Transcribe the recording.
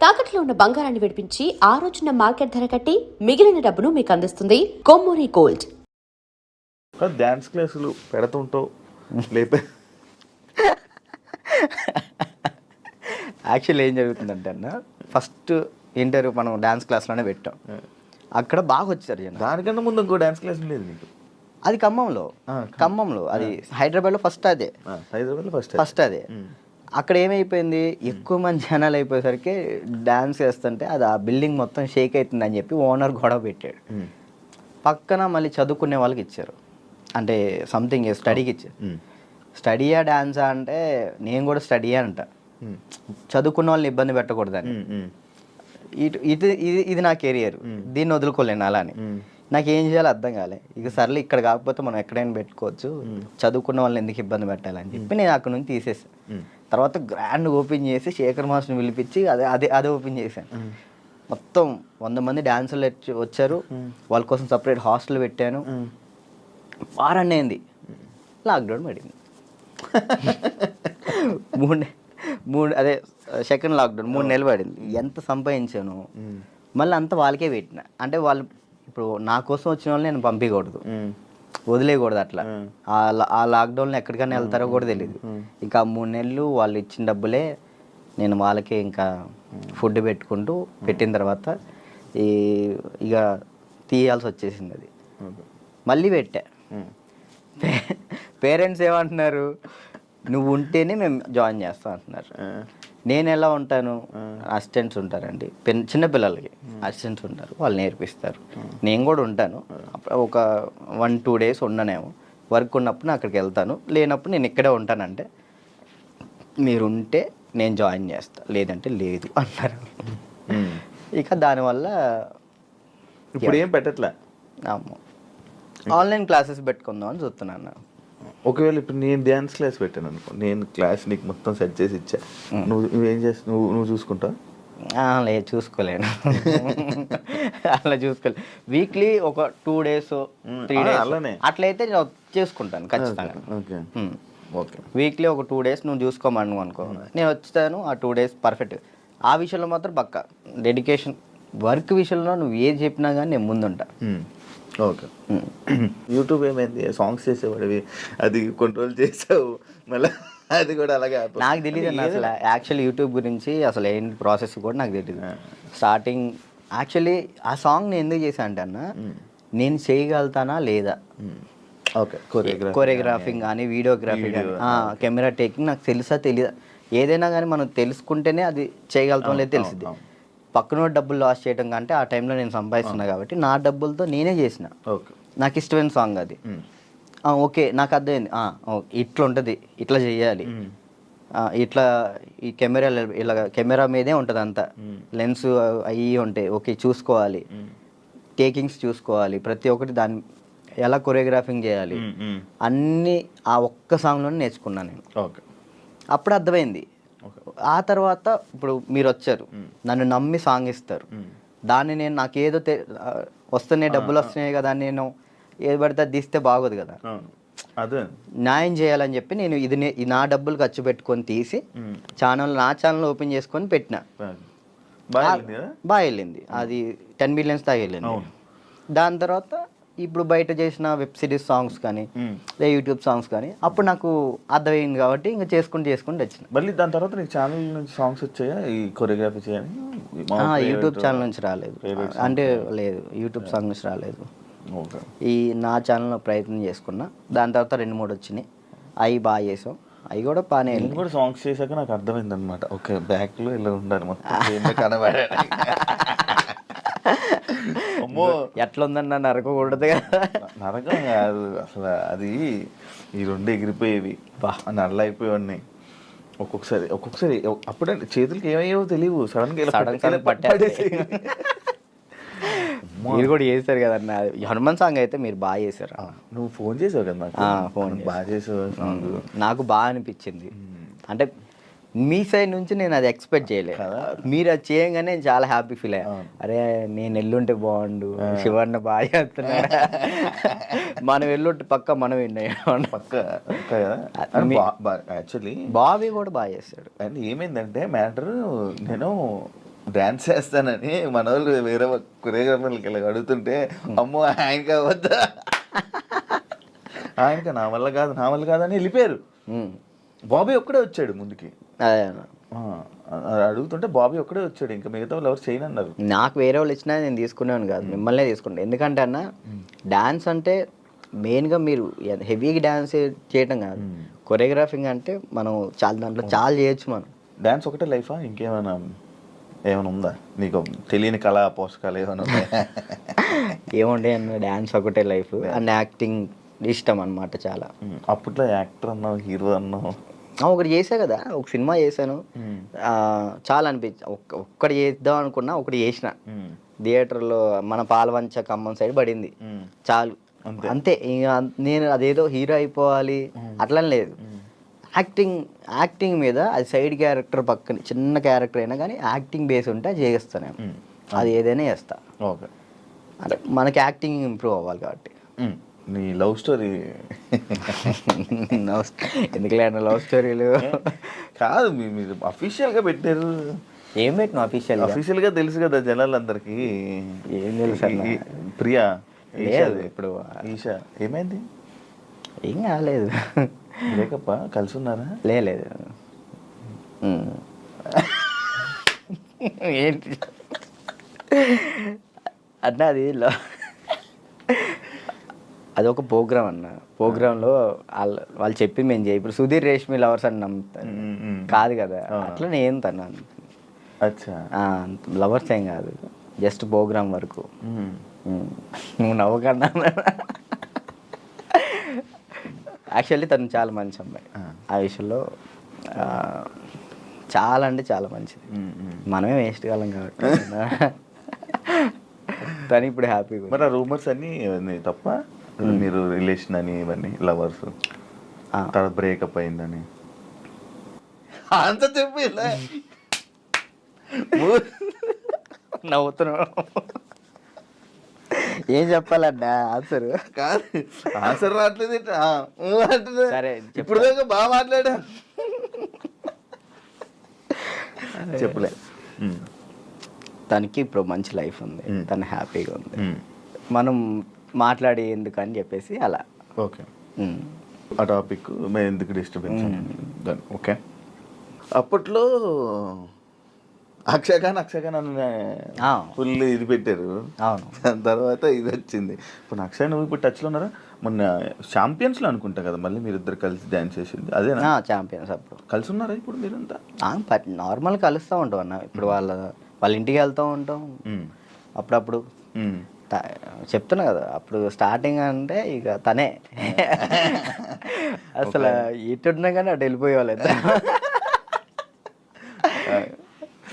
తాకట్లో ఉన్న బంగారాన్ని విడిపించి ఆ రోజున మార్కెట్ ధర కట్టి మిగిలిన డబ్బును మీకు అందిస్తుంది కొమ్మూరి గోల్డ్. డాన్స్ క్లాసులు పెడుతుంటావు లేపే. యాక్చువల్లీ ఏం జరుగుతుందంటే అన్న, ఫస్ట్ ఇంటర్వ్యూ మనం డాన్స్ క్లాస్లోనే పెట్టాం. అక్కడ బాగా వచ్చారు జనం. దానికన్నా ముందు ఇంకో డాన్స్ క్లాస్ లేదు నీకు? అది ఖమ్మంలో అది హైదరాబాద్లో ఫస్ట్ అదే. హైదరాబాద్లో ఫస్ట్ అదే. అక్కడ ఏమైపోయింది, ఎక్కువ మంది జనాలు అయిపోయేసరికి డాన్స్ చేస్తుంటే అది ఆ బిల్డింగ్ మొత్తం షేక్ అవుతుందని చెప్పి ఓనర్ గొడవ పెట్టాడు. పక్కన మళ్ళీ చదువుకునే వాళ్ళకి ఇచ్చారు, అంటే సంథింగ్ స్టడీకి ఇచ్చారు. స్టడీయా డాన్సా అంటే నేను కూడా స్టడీయా అంట, చదువుకున్న వాళ్ళని ఇబ్బంది పెట్టకూడదని. ఇది నా కెరియర్, దీన్ని వదులుకోలేను అలా అని. నాకు ఏం చేయాలో అర్థం కాలే. ఇక సర్లే ఇక్కడ కాకపోతే మనం ఎక్కడైనా పెట్టుకోవచ్చు, చదువుకున్న వాళ్ళని ఎందుకు ఇబ్బంది పెట్టాలని చెప్పి నేను అక్కడ నుంచి తీసేసాను. తర్వాత గ్రాండ్ ఓపెన్ చేసి శేఖర్ మాస్టర్ని పిలిపించి అదే ఓపెన్ చేశాను. మొత్తం 100 మంది డాన్సర్లు వచ్చారు, వాళ్ళ కోసం సపరేట్ హాస్టల్ పెట్టాను. వారాన్ని అయింది, లాక్డౌన్ పడింది. మూడు అదే సెకండ్ లాక్డౌన్ 3 నెలలు పడింది. ఎంత సంపాదించాను మళ్ళీ అంతా వాళ్ళకే పెట్టిన. అంటే వాళ్ళు ఇప్పుడు నా కోసం వచ్చిన వాళ్ళు నేను పంపించకూడదు, వదిలేయకూడదు. అట్లా ఆ లాక్డౌన్లో ఎక్కడికైనా వెళ్తారో కూడా తెలియదు. ఇంకా 3 నెలలు వాళ్ళు ఇచ్చిన డబ్బులే నేను వాళ్ళకే ఇంకా ఫుడ్ పెట్టుకుంటూ పెట్టిన తర్వాత ఇక తీయాల్సి వచ్చేసింది. అది మళ్ళీ పెట్టా. పేరెంట్స్ ఏమంటున్నారు, నువ్వు ఉంటేనే మేము జాయిన్ చేస్తాం అంటున్నారు. నేను ఎలా ఉంటాను, అసిస్టెంట్స్ ఉంటారండి, చిన్నపిల్లలకి అసిస్టెంట్స్ ఉంటారు, వాళ్ళు నేర్పిస్తారు. నేను కూడా ఉంటాను. ఒక 1-2 డేస్ ఉండనేమో, వర్క్ ఉన్నప్పుడు నేను అక్కడికి వెళ్తాను, లేనప్పుడు నేను ఇక్కడే ఉంటానంటే మీరు ఉంటే నేను జాయిన్ చేస్తా, లేదంటే లేదు అన్నారు. ఇక దానివల్ల ఇప్పుడు ఏం పెట్టట్లే. ఆన్లైన్ క్లాసెస్ పెట్టుకుందాం అని చూస్తున్నాను. ఒకవేళ ఇప్పుడు నేను డ్యాన్స్ క్లాస్ పెట్టాను అనుకో, నేను క్లాస్ నీకు మొత్తం సెట్ చేసి ఇచ్చా, నువ్వేం చేస్తావు? నువ్వు చూసుకుంటావు? లేదు, చూసుకోలేను. అలా చూసుకోలేదు. వీక్లీ ఒక 2 days 3 days అలానే అట్లయితే నేను చేసుకుంటాను ఖచ్చితంగా. ఓకే, వీక్లీ ఒక 2 days నువ్వు చూసుకోమను అనుకో, నేను వచ్చాను ఆ 2 days పర్ఫెక్ట్. ఆ విషయంలో మాత్రం పక్కా డెడికేషన్. వర్క్ విషయంలో నువ్వు ఏది చెప్పినా కానీ నేను ముందుంటా. ఓకే. యూట్యూబ్ ఏమైంది, సాంగ్స్ చేసేవాడివి, అది కంట్రోల్ చేసావు మళ్ళీ అది కూడా అలాగే. నాకు తెలియదు అన్న అసలు యాక్చువల్ యూట్యూబ్ గురించి అసలు ఏంటి ప్రాసెస్ కూడా నాకు తెలియదు. స్టార్టింగ్ యాక్చువల్లీ ఆ సాంగ్ నేను ఎందుకు చేశాను అంటే అన్న, నేను చేయగలుగుతానా లేదా, ఓకే, కొరియోగ్రాఫింగ్ కానీ వీడియోగ్రఫీ కానీ కెమెరా టేకింగ్ నాకు తెలుసా తెలియదా, ఏదైనా కానీ మనం తెలుసుకుంటేనే అది చేయగలుగుతాం లేదు తెలిసింది. పక్కన డబ్బులు లాస్ చేయడం కంటే ఆ టైంలో నేను సంపాదిస్తున్నా కాబట్టి నా డబ్బులతో నేనే చేసిన. నాకు ఇష్టమైన సాంగ్ అది. ఓకే, నాకు అర్థమైంది, ఇట్లా ఉంటుంది, ఇట్లా చేయాలి, ఇట్లా ఈ కెమెరా మీదే ఉంటుంది అంతా, లెన్స్ అవి ఉంటాయి, ఓకే చూసుకోవాలి, టేకింగ్స్ చూసుకోవాలి, ప్రతి ఒక్కటి దాన్ని ఎలా కొరియోగ్రాఫింగ్ చేయాలి అన్నీ ఆ ఒక్క సాంగ్లోనే నేర్చుకున్నాను నేను. అప్పుడు అర్థమైంది. ఆ తర్వాత ఇప్పుడు మీరు వచ్చారు, నన్ను నమ్మి సాంగ్ ఇస్తారు, దాన్ని నేను నాకు ఏదో వస్తున్నాయి, డబ్బులు వస్తున్నాయి కదా, నేను ఏది పడితే అది తీస్తే బాగోదు కదా, అదే న్యాయం చేయాలని చెప్పి నేను ఇది నా డబ్బులు ఖర్చు పెట్టుకొని తీసి నా ఛానల్ ఓపెన్ చేసుకొని పెట్టిన. బాగా వెళ్ళింది, అది 10 million దాకా వెళ్ళింది. దాని తర్వాత ఇప్పుడు బయట చేసిన వెబ్ సిరీస్ సాంగ్స్ కానీ లేదా యూట్యూబ్ సాంగ్స్ కానీ అప్పుడు నాకు అర్థమైంది కాబట్టి ఇంకా చేసుకుంటూ వచ్చిన. మళ్ళీ దాని తర్వాత నీకు ఛానల్ నుంచి సాంగ్స్ వచ్చాయా ఈ కొరియోగ్రఫీ చేయని? యూట్యూబ్ ఛానల్ నుంచి రాలేదు, అంటే లేదు, యూట్యూబ్ సాంగ్ నుంచి రాలేదు. ఈ నా ఛానల్లో ప్రయత్నం చేసుకున్నా, దాని తర్వాత 2-3 వచ్చినాయి, అవి బాగా చేసాం, అవి కూడా బాగానే వెళ్ళి కూడా సాంగ్స్ చేశాక నాకు అర్థమైంది అనమాట. ఓకే, బ్యాక్లో ఇలా ఉండాలి మొత్తం కనబడే. అమ్మో, ఎట్లా ఉందన్న నరకకూడదు కదా. నరకం కాదు అసలు, అది ఈ 2 ఎగిరిపోయేవి, నల్ల అయిపోయేవాడిని. ఒక్కొక్కసారి అప్పుడంటే చేతులకి ఏమయ్యేవో తెలియవు, సడన్ పట్టేసి మీరు కూడా చేశారు కదన్న. హనుమాన్ సాంగ్ అయితే మీరు బాగా చేశారు. నువ్వు ఫోన్ చేసావు కదా నాకు, ఫోన్ బాగా చేసావు, నాకు బాగా అనిపించింది. అంటే మీ సైడ్ నుంచి నేను అది ఎక్స్పెక్ట్ చేయలేదు, మీరు అది చేయగానే నేను చాలా హ్యాపీ ఫీల్ అయ్యా. అరే నేను ఎల్లుంటే బాగుండు, శివన్న బాగా చేస్తున్నాడు, మనం ఎల్లుంటే పక్క మనం విన్నాం పక్క. యాక్చువల్లీ బాబీ కూడా బాగా చేస్తాడు. అండ్ ఏమైందంటే మ్యాటర్, నేను డాన్స్ చేస్తానని మన వాళ్ళు వేరే కొరియోగ్రాఫర్లకి ఇలా అడుగుతుంటే అమ్మో ఆయనకి అవద్దా ఆయనకి నా వల్ల కాదు అని వెళ్ళిపోయారు. బాబీ ఒక్కడే వచ్చాడు ముందుకి. అదే అన్న. అడుగుతుంటే బాబీ ఒక్కడే వచ్చాడు, ఇంకా మిగతా వాళ్ళు ఎవరు చేయను అన్నారు. నాకు వేరే వాళ్ళు ఇచ్చినా నేను తీసుకునేవాను కాదు, మిమ్మల్నే తీసుకుంటాను. ఎందుకంటే అన్న డాన్స్ అంటే మెయిన్గా మీరు హెవీగా డాన్స్ చేయటం కాదు, కొరియోగ్రాఫింగ్ అంటే మనం చాలా దాంట్లో చాలా చేయొచ్చు. మనం డాన్స్ ఒకటే లైఫా ఇంకేమైనా ఉందా నీకు తెలియని కళా పోషకాలు ఏమైనా ఉన్నాయా? ఏముండే అన్న, డాన్స్ ఒకటే లైఫ్ అండ్ యాక్టింగ్ ఇష్టం అనమాట చాలా. అప్పట్లో యాక్టర్ అన్నావు, హీరో అన్నావు. ఒకటి చేసా కదా, ఒక సినిమా చేశాను, చాలా అనిపించి ఒక్కటి చేద్దాం అనుకున్నా, ఒకటి చేసిన థియేటర్లో మన పాలవంచ ఖమ్మం సైడ్ పడింది, చాలు అంతే. ఇంకా నేను అదేదో హీరో అయిపోవాలి అట్లా లేదు, యాక్టింగ్ మీద అది సైడ్ క్యారెక్టర్ పక్కన చిన్న క్యారెక్టర్ అయినా కానీ యాక్టింగ్ బేస్ ఉంటే చేస్తాను నేను, అది ఏదైనా చేస్తా. ఓకే, అంటే మనకి యాక్టింగ్ ఇంప్రూవ్ అవ్వాలి కాబట్టి. నీ లవ్ స్టోరీ ఎందుకులే లవ్ స్టోరీలు కాదు, మీరు అఫీషియల్గా పెట్టారు. ఏం పెట్టిన అఫీషియల్గా తెలుసు కదా జనాలందరికీ. ఏం తెలుసు ప్రియా ఇప్పుడు ఈషా ఏమైంది? ఏం కాలేదు, బ్రేకప్ కలిసి ఉన్నారా? లేదు. ఏంటి అన్న, అది ఒక ప్రోగ్రామ్ అన్న. ప్రోగ్రాంలో వాళ్ళు చెప్పి మేము చేయి, ఇప్పుడు సుధీర్ రేష్మి లవర్స్ అని నమ్ముతాను కాదు కదా, అట్లా నేను తన్నాను. అచ్చా, లవర్స్ ఏం కాదు, జస్ట్ ప్రోగ్రామ్ వరకు. నువ్వు నవ్వకన్నా. యాక్చువల్లీ తను చాలా మంచి అమ్మాయి, ఆ విషయంలో చాలా అంటే చాలా మంచిది. మనమే వేస్ట్ కాలం కాబట్టి తను ఇప్పుడు హ్యాపీగా. మరి ఆ రూమర్స్ అన్నీ తప్ప, మీరు రిలేషన్ అని ఇవన్నీ లవర్స్ తర్వాత బ్రేకప్ అయిందని అంత చెప్పి నవ్వుతున్నావు. ఏం చెప్పాలన్నా ఆన్సర్? కాదు, ఆన్సర్ రావట్లేదు. సరే, ఇప్పుడు దాకా బాగా మాట్లాడా, చెప్పలే. తనకి ఇప్పుడు మంచి లైఫ్ ఉంది, తను హ్యాపీగా ఉంది, మనం మాట్లాడి ఎందుకు అని చెప్పేసి అలా. ఓకే, ఆ టాపిక్ మేము ఎందుకు డిస్టర్బెన్స్. ఓకే, అప్పట్లో అక్షయ్ ఖాన్ ఫుల్ ఇది పెట్టారు. అవును, దాని తర్వాత ఇది వచ్చింది. ఇప్పుడు అక్షయ్ నువ్వు ఇప్పుడు టచ్లో ఉన్నారా? మొన్న ఛాంపియన్స్లో అనుకుంటా కదా మళ్ళీ మీరిద్దరు కలిసి డ్యాన్స్ చేసింది అదేనా? ఛాంపియన్స్ అప్పుడు కలిసి ఉన్నారా ఇప్పుడు మీరంతా? నార్మల్ కలుస్తూ ఉంటాం అన్న, ఇప్పుడు వాళ్ళ ఇంటికి వెళ్తూ ఉంటాం అప్పుడప్పుడు. చెప్తున్నా కదా, అప్పుడు స్టార్టింగ్ అంటే ఇక తనే అసలు ఎటున్నా కానీ అటు వెళ్ళిపోయేవాళ్ళు.